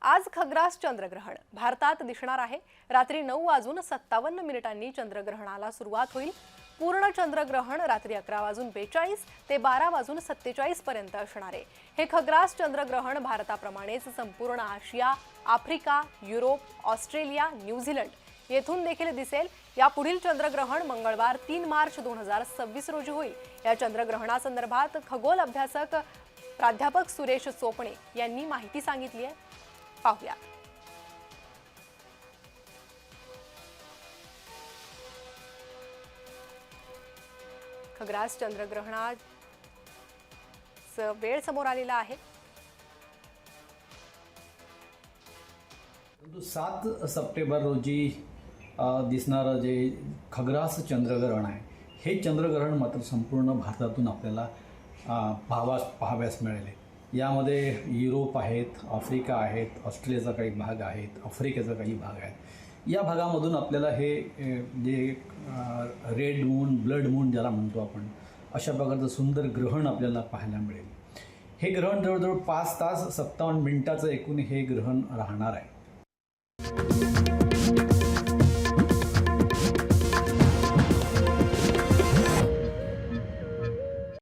आज खग्रास चंद्रग्रहण भारतात दिसणार आहे। रात्री 9:57 चंद्रग्रहणाला सुरुवात होईल। पूर्ण चंद्रग्रहण रात्री 11:42 ते 12:47 पर्यंत असणार आहे। हे खग्रास चंद्रग्रहण भारताप्रमाणेच संपूर्ण आशिया, आफ्रिका, युरोप, ऑस्ट्रेलिया, न्यूझीलंड येथून देखील दिसेल। या पुढील चंद्रग्रहण मंगळवार 3 मार्च 2026 रोजी होईल। या चंद्रग्रहणासंदर्भात खगोल अभ्यासक प्राध्यापक सुरेश चोपणे यांनी माहिती सांगितली आहे। पाहूया। खग्रास चंद्रग्रहणाचा वेळ समोर आलेला आहे। 7 सप्टेंबर रोजी दिसणारं जे खग्रास चंद्रग्रहण आहे, हे चंद्रग्रहण मात्र संपूर्ण भारतातून आपल्याला पाहाव्यास मिळेल। यामध्ये युरोप आहेत, आफ्रिका आहेत, ऑस्ट्रेलियाचा काही भाग आहेत, आफ्रिकेचा काही भाग आहे। या भागामधून आपल्याला हे जे रेड मून, ब्लड मून ज्याला म्हणतो आपण, अशा प्रकारचं सुंदर ग्रहण आपल्याला पाहायला मिळेल। हे ग्रहण जवळजवळ 5 तास 57 मिनिटाचं एकूण हे ग्रहण राहणार आहे।